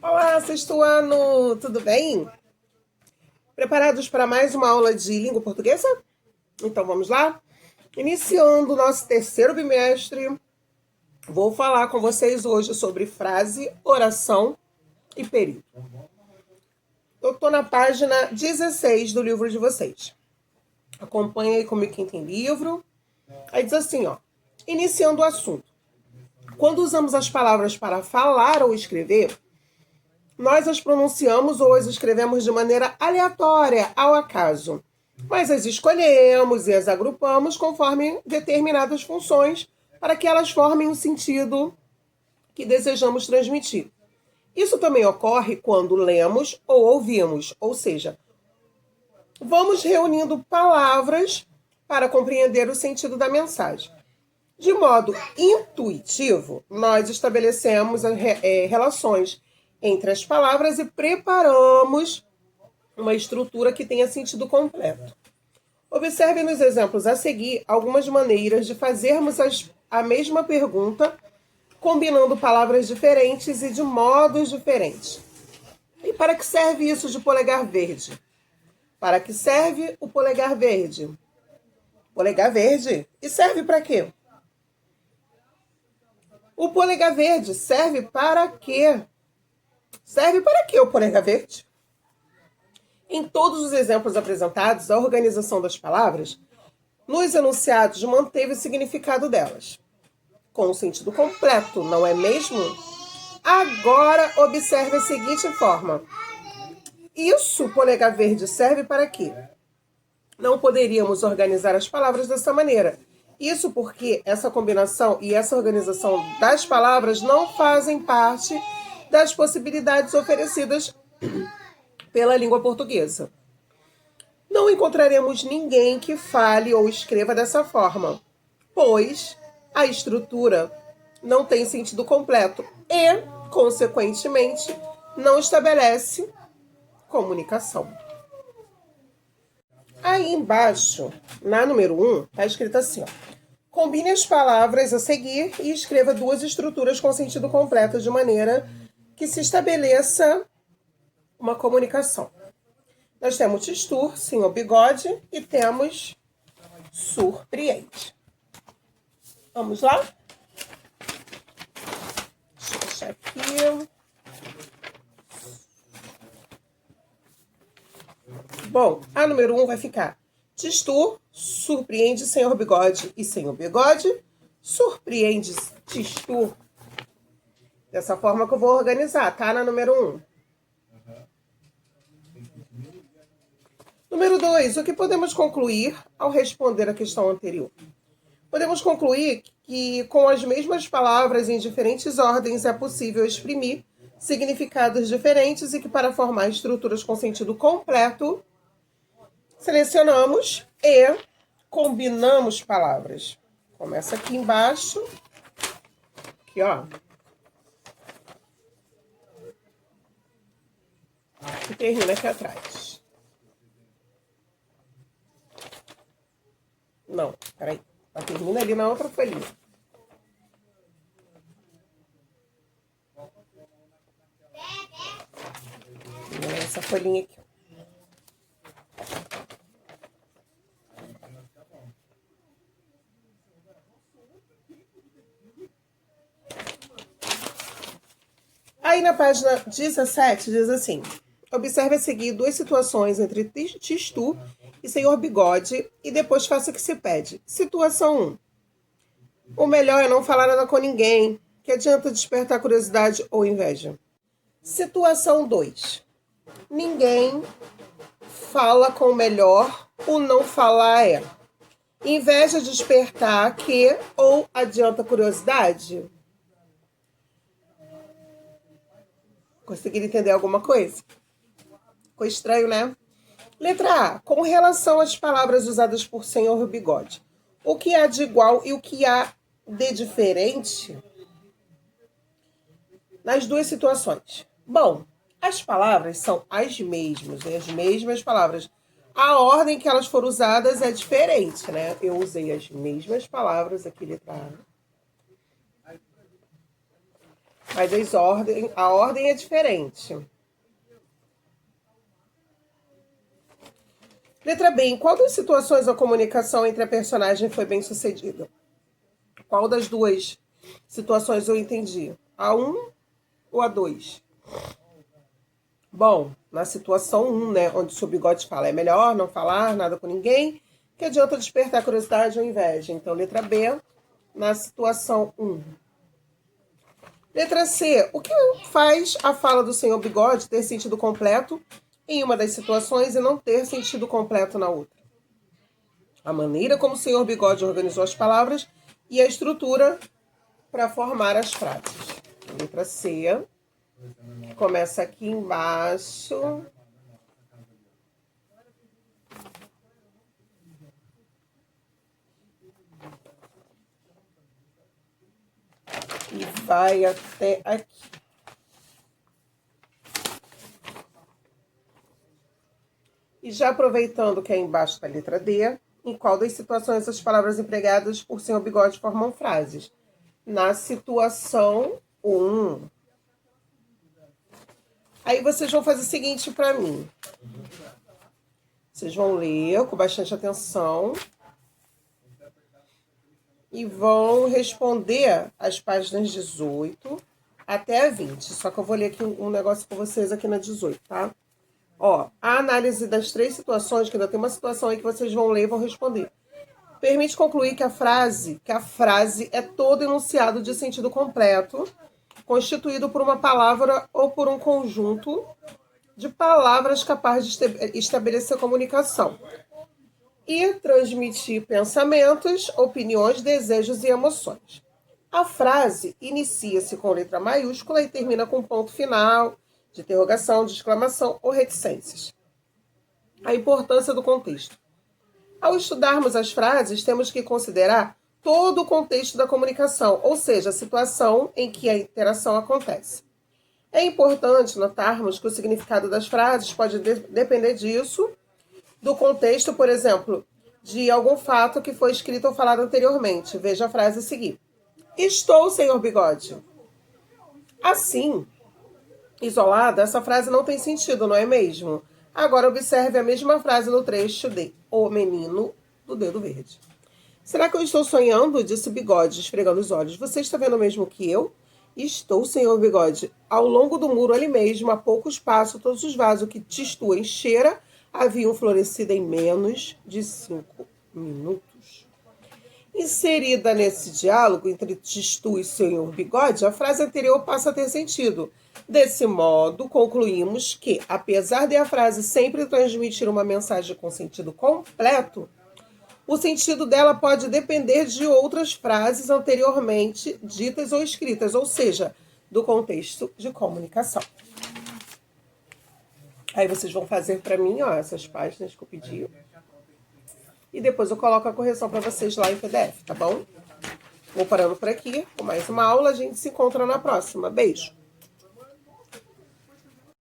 Olá, sexto ano, tudo bem? Preparados para mais uma aula de língua portuguesa? Então vamos lá? Iniciando o nosso terceiro bimestre, vou falar com vocês hoje sobre frase, oração e período. Eu estou na página 16 do livro de vocês. Acompanha aí comigo quem tem livro. Aí diz assim, ó. Iniciando o assunto. Quando usamos as palavras para falar ou escrever, nós as pronunciamos ou as escrevemos de maneira aleatória, ao acaso, mas as escolhemos e as agrupamos conforme determinadas funções para que elas formem o sentido que desejamos transmitir. Isso também ocorre quando lemos ou ouvimos, ou seja, vamos reunindo palavras para compreender o sentido da mensagem. De modo intuitivo, nós estabelecemos relações entre as palavras e preparamos uma estrutura que tenha sentido completo. Observe nos exemplos a seguir algumas maneiras de fazermos a mesma pergunta, combinando palavras diferentes e de modos diferentes. E para que serve isso de polegar verde? Para que serve o polegar verde? Polegar verde? E serve para quê? O polegar verde serve para quê? Serve para quê o polegar verde? Em todos os exemplos apresentados, a organização das palavras nos enunciados manteve o significado delas, com o sentido completo, não é mesmo? Agora, observe a seguinte forma. Isso, o polegar verde, serve para quê? Não poderíamos organizar as palavras dessa maneira. Isso porque essa combinação e essa organização das palavras não fazem parte das possibilidades oferecidas pela língua portuguesa. Não encontraremos ninguém que fale ou escreva dessa forma, pois a estrutura não tem sentido completo e, consequentemente, não estabelece comunicação. Aí embaixo, na número 1, está escrito assim, ó. Combine as palavras a seguir e escreva duas estruturas com sentido completo de maneira que se estabeleça uma comunicação. Nós temos Tistur, senhor bigode, e temos surpreende. Vamos lá? Deixa eu deixar aqui. Bom, a número 1 vai ficar Tistur, surpreende senhor bigode, e senhor bigode surpreende Tistur. Dessa forma que eu vou organizar, tá? Na número 1. Número 2, o que podemos concluir ao responder a questão anterior? Podemos concluir que com as mesmas palavras em diferentes ordens é possível exprimir significados diferentes e que para formar estruturas com sentido completo, selecionamos e combinamos palavras. Começa aqui embaixo, aqui ó. E termina aqui atrás. Não, peraí. Ela termina ali na outra folhinha. Essa folhinha aqui. Aí na página 17 diz assim: observe a seguir duas situações entre Tistur e senhor bigode e depois faça o que se pede. Situação 1. O melhor é não falar nada com ninguém, que adianta despertar curiosidade ou inveja. Situação 2. Ninguém fala com o melhor, o não falar é. Inveja despertar que ou adianta curiosidade? Conseguiram entender alguma coisa? Ficou estranho, né? Letra A. Com relação às palavras usadas por senhor bigode, o que há de igual e o que há de diferente nas duas situações? Bom, as palavras são as mesmas palavras. A ordem que elas foram usadas é diferente, né? Eu usei as mesmas palavras aqui, letra A. Mas a ordem é diferente. Letra B. Em qual das situações a comunicação entre a personagem foi bem sucedida? Qual das duas situações eu entendi? A 1 ou a 2? Bom, na situação 1, né, onde o seu bigode fala, é melhor não falar nada com ninguém, que adianta despertar curiosidade ou inveja. Então, letra B, na situação 1. Letra C. O que faz a fala do senhor Bigode ter sentido completo em uma das situações e não ter sentido completo na outra? A maneira como o senhor Bigode organizou as palavras e a estrutura para formar as frases. Letra C. Começa aqui embaixo. E vai até aqui. E já aproveitando que é embaixo da letra D, em qual das situações as palavras empregadas por senhor Bigode formam frases? Na situação 1. Aí vocês vão fazer o seguinte para mim. Vocês vão ler com bastante atenção e vão responder as páginas 18 até a 20. Só que eu vou ler aqui um negócio com vocês aqui na 18, tá? Ó, a análise das 3 situações, que ainda tem uma situação aí que vocês vão ler e vão responder, permite concluir que a frase é todo enunciado de sentido completo, constituído por uma palavra ou por um conjunto de palavras capaz de estabelecer comunicação e transmitir pensamentos, opiniões, desejos e emoções. A frase inicia-se com letra maiúscula e termina com ponto final, de interrogação, de exclamação ou reticências. A importância do contexto. Ao estudarmos as frases, temos que considerar todo o contexto da comunicação, ou seja, a situação em que a interação acontece. É importante notarmos que o significado das frases pode depender disso, do contexto, por exemplo, de algum fato que foi escrito ou falado anteriormente. Veja a frase a seguir. Estou, senhor Bigode. Assim, isolada, essa frase não tem sentido, não é mesmo? Agora observe a mesma frase no trecho de O Menino do Dedo Verde. Será que eu estou sonhando? Disse Bigode, esfregando os olhos. Você está vendo o mesmo que eu? Estou, senhor Bigode. Ao longo do muro ali mesmo, a pouco espaço, todos os vasos que Tistu enchera haviam florescido em menos de 5 minutos. Inserida nesse diálogo entre Tistu e senhor Bigode, a frase anterior passa a ter sentido. Desse modo, concluímos que, apesar de a frase sempre transmitir uma mensagem com sentido completo, o sentido dela pode depender de outras frases anteriormente ditas ou escritas, ou seja, do contexto de comunicação. Aí vocês vão fazer para mim, ó, essas páginas que eu pedi. E depois eu coloco a correção para vocês lá em PDF, tá bom? Vou parando por aqui com mais uma aula. A gente se encontra na próxima. Beijo!